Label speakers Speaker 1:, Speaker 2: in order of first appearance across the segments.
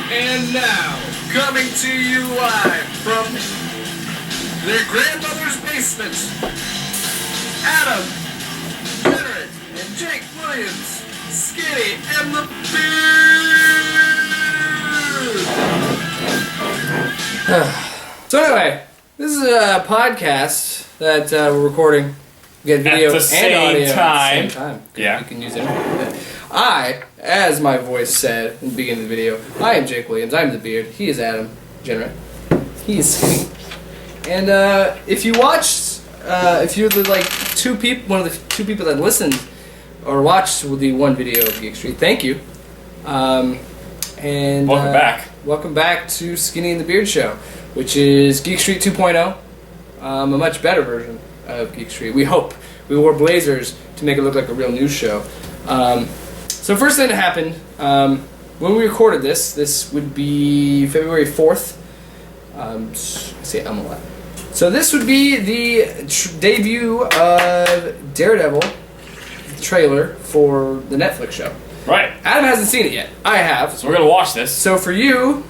Speaker 1: And now, coming to you live from their grandmother's basement, Adam, Jared, and Jake Williams, Skinny, and the Beard! So anyway, this is a podcast that we're recording. We get video and audio
Speaker 2: time.
Speaker 1: at the same time.
Speaker 2: Yeah.
Speaker 1: You can use internet. I, as my voice said in the beginning of the video, I am Jake Williams. I'm the Beard. He is Adam Jenner. He is Skinny. And if you watched, if you're the one of the two people that listened or watched the one video of Geek Street, thank you. And
Speaker 2: welcome back.
Speaker 1: Welcome back to Skinny and the Beard Show, which is Geek Street 2.0, a much better version of Geek Street. We hope. We wore blazers to make it look like a real news show. So first thing that happened, when we recorded this would be February 4th. I say I'm alive. So this would be the debut of Daredevil trailer for the Netflix show.
Speaker 2: Right.
Speaker 1: Adam hasn't seen it yet. I have.
Speaker 2: So we're going to watch this.
Speaker 1: So for you,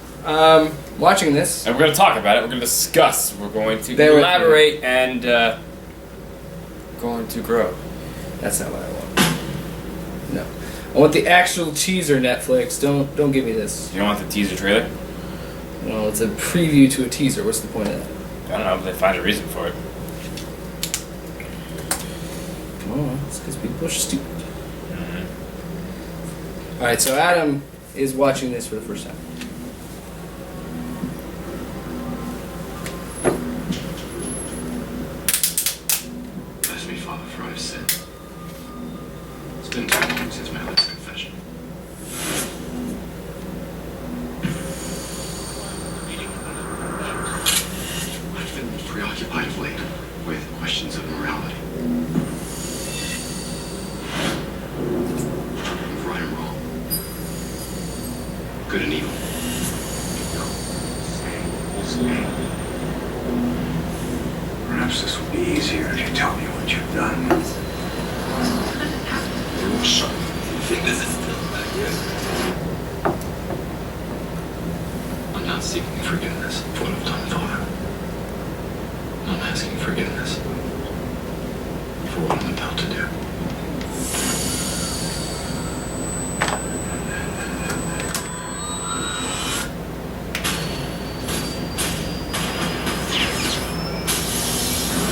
Speaker 1: watching this...
Speaker 2: And we're going to talk about it. We're going to discuss. We're going to elaborate and going to grow.
Speaker 1: That's not what I want. No. I want the actual teaser, Netflix. Don't give me this.
Speaker 2: You don't want the teaser trailer?
Speaker 1: No, it's a preview to a teaser. What's the point of that?
Speaker 2: I don't know, but they find a reason for it.
Speaker 1: Oh, it's because people are stupid. Alright, so Adam is watching this for the first time.
Speaker 3: Bless me, Father, for I've sinned. It's been too long since my last confession. I've been preoccupied of late with questions of morality. Of right and wrong. Good and evil.
Speaker 4: Perhaps this will be easier if you tell me what you've done.
Speaker 3: I'm not seeking forgiveness for what I've done, Father. I'm asking forgiveness for what I'm about to do.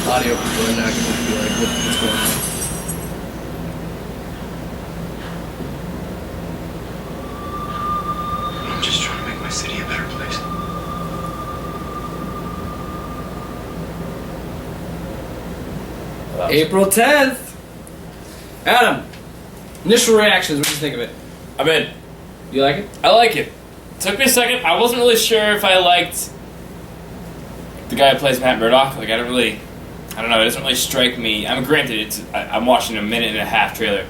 Speaker 1: Audio people are not going to be like, what's going on?
Speaker 3: I'm just trying to make my city a better place.
Speaker 1: April 10th! Adam, initial reactions, what do you think of it?
Speaker 2: I'm in.
Speaker 1: You like it?
Speaker 2: I like it. Took me a second. I wasn't really sure if I liked the guy who plays Matt Murdock. Like, I don't know, it doesn't really strike me. I mean, granted, I'm watching a minute and a half trailer,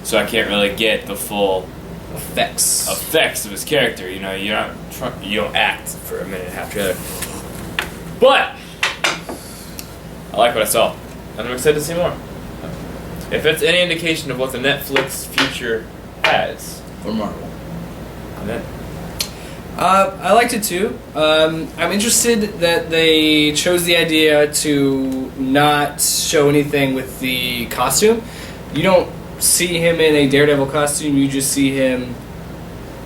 Speaker 2: so I can't really get the full
Speaker 1: Effects
Speaker 2: of his character. You know, you don't act for a minute and a half trailer. But I like what I saw, and I'm excited to see more. If it's any indication of what the Netflix future has,
Speaker 1: for Marvel.
Speaker 2: I'm in.
Speaker 1: I liked it too. I'm interested that they chose the idea to not show anything with the costume. You don't see him in a Daredevil costume, you just see him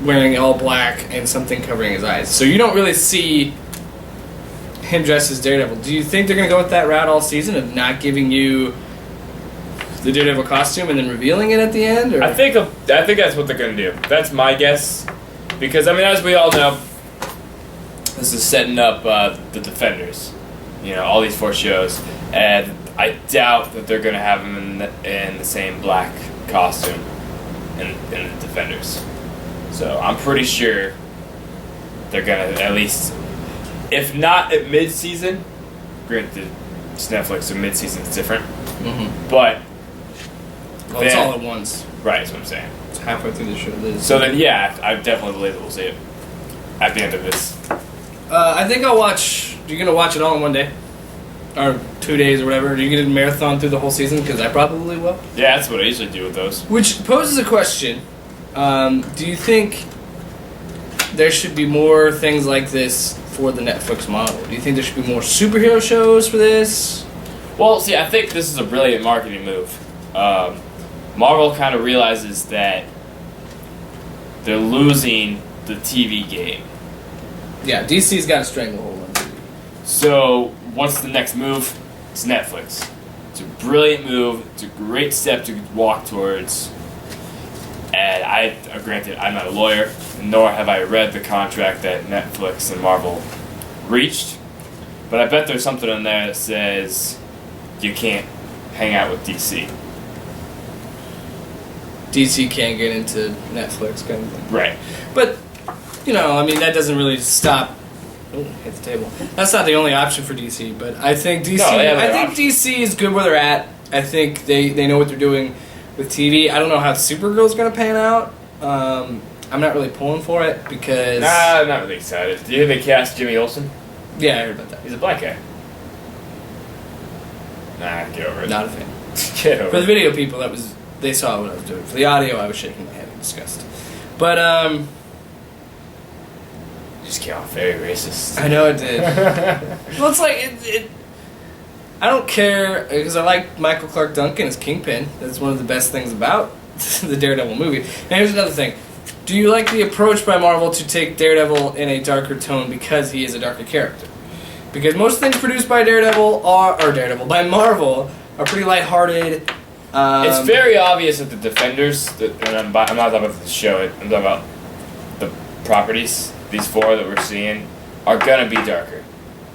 Speaker 1: wearing all black and something covering his eyes. So you don't really see him dressed as Daredevil. Do you think they're going to go with that route all season of not giving you the Daredevil costume and then revealing it at the end? Or?
Speaker 2: I think that's what they're going to do. That's my guess. Because, I mean, as we all know, this is setting up the Defenders. You know, all these 4 shows. And I doubt that they're going to have him in the same black costume in the Defenders. So I'm pretty sure they're going to at least, if not at mid-season, granted, it's Netflix, so mid-season is different.
Speaker 1: Mm-hmm.
Speaker 2: But
Speaker 1: it's all at once.
Speaker 2: Right, that's what I'm saying.
Speaker 1: It's halfway through the show.
Speaker 2: So then, yeah, I definitely believe that we'll see it at the end of this.
Speaker 1: I think I'll watch... You're going to watch it all in one day? Or 2 days or whatever? Are you going to marathon through the whole season? Because I probably will.
Speaker 2: Yeah, that's what I usually do with those.
Speaker 1: Which poses a question. Do you think there should be more things like this for the Netflix model? Do you think there should be more superhero shows for this?
Speaker 2: Well, see, I think this is a brilliant marketing move. Marvel kind of realizes that they're losing the TV game.
Speaker 1: Yeah, DC's got a stranglehold on TV.
Speaker 2: So, what's the next move? It's Netflix. It's a brilliant move. It's a great step to walk towards. And granted, I'm not a lawyer, nor have I read the contract that Netflix and Marvel reached. But I bet there's something in there that says you can't hang out with DC.
Speaker 1: DC can't get into Netflix kind of thing.
Speaker 2: Right.
Speaker 1: But, you know, I mean, that doesn't really stop. Oh, hit the table. That's not the only option for DC, but I think DC.
Speaker 2: No, they have
Speaker 1: I
Speaker 2: other
Speaker 1: think
Speaker 2: options.
Speaker 1: DC is good where they're at. I think they know what they're doing with TV. I don't know how Supergirl's going to pan out. I'm not really pulling for it because.
Speaker 2: Nah, I'm not really excited. Do you think they cast Jimmy Olsen?
Speaker 1: Yeah, I heard about that.
Speaker 2: He's a black guy. Nah, get over it.
Speaker 1: Not a fan.
Speaker 2: Get over
Speaker 1: For the
Speaker 2: it.
Speaker 1: video people, they saw what I was doing. For the audio, I was shaking my head in disgust. But
Speaker 2: Just came off very racist.
Speaker 1: I know it did. Well, it's like I don't care because I like Michael Clark Duncan as Kingpin. That's one of the best things about the Daredevil movie. And here's another thing: do you like the approach by Marvel to take Daredevil in a darker tone because he is a darker character? Because most things produced by by Marvel are pretty lighthearted.
Speaker 2: It's very obvious that the Defenders, and I'm not talking about the show, I'm talking about the properties, these four that we're seeing, are going to be darker.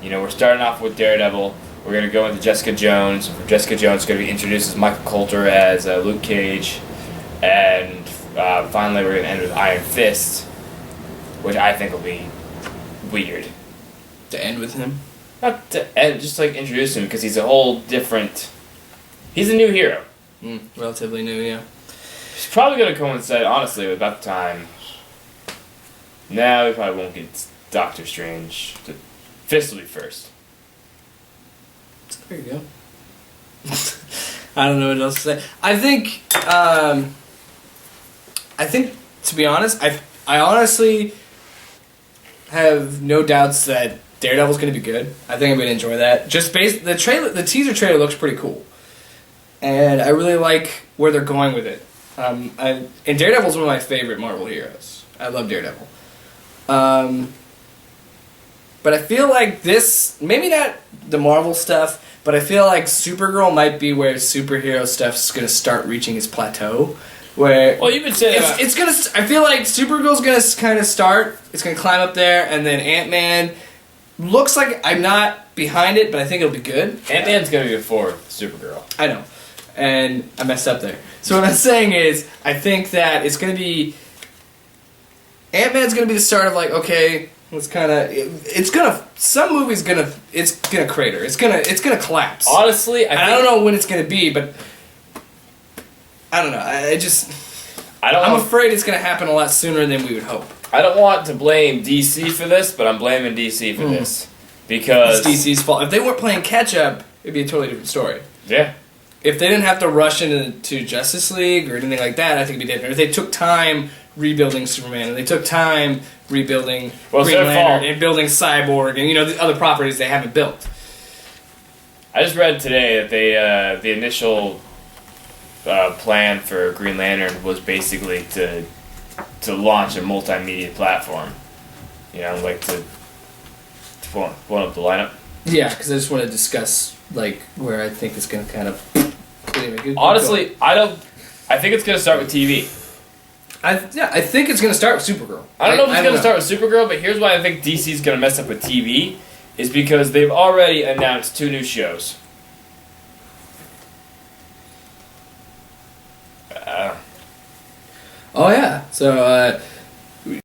Speaker 2: You know, we're starting off with Daredevil, we're going to go into Jessica Jones. Jessica Jones is going to be introduced as Michael Coulter as Luke Cage, and finally we're going to end with Iron Fist, which I think will be weird.
Speaker 1: To end with him.
Speaker 2: Not to end, just like introduce him, because he's a whole different... He's a new hero.
Speaker 1: Relatively new, yeah.
Speaker 2: It's probably going to coincide, honestly, with about the time... Now we probably won't get Doctor Strange. Fist will be first.
Speaker 1: There you go. I don't know what else to say. I think, to be honest, I honestly have no doubts that Daredevil's going to be good. I think I'm going to enjoy that. Just the teaser trailer looks pretty cool. And I really like where they're going with it. And Daredevil's one of my favorite Marvel heroes. I love Daredevil. But I feel like this, maybe not the Marvel stuff, but I feel like Supergirl might be where superhero stuff's going to start reaching its plateau. Where
Speaker 2: Well, you would say that...
Speaker 1: it's gonna. I feel like Supergirl's gonna kind of start. It's gonna climb up there, and then Ant-Man looks like I'm not behind it, but I think it'll be good.
Speaker 2: Ant-Man's going to be before Supergirl.
Speaker 1: I know, and I messed up there. So what I'm saying is, I think that it's gonna be Ant-Man's gonna be the start of like, okay, it's kind of some movie's gonna crater. It's gonna collapse.
Speaker 2: Honestly,
Speaker 1: I don't know when it's gonna be, but I don't know. I'm afraid it's going to happen a lot sooner than we would hope.
Speaker 2: I don't want to blame DC for this, but I'm blaming DC for this. Because...
Speaker 1: It's DC's fault. If they weren't playing catch-up, it'd be a totally different story.
Speaker 2: Yeah.
Speaker 1: If they didn't have to rush into Justice League or anything like that, I think it'd be different. If they took time rebuilding Superman, and they took time rebuilding Green Lantern, and building Cyborg, and the other properties they haven't built.
Speaker 2: I just read today that they the initial... plan for Green Lantern was basically to launch a multimedia platform. Like to pull up the lineup.
Speaker 1: Yeah, because I just want to discuss where I think it's going to kind of.
Speaker 2: Honestly, I think it's going to start with TV.
Speaker 1: I think it's going to start with Supergirl.
Speaker 2: I don't know if it's going to start with Supergirl, but here's why I think DC's going to mess up with TV is because they've already announced 2 new shows.
Speaker 1: Oh yeah, so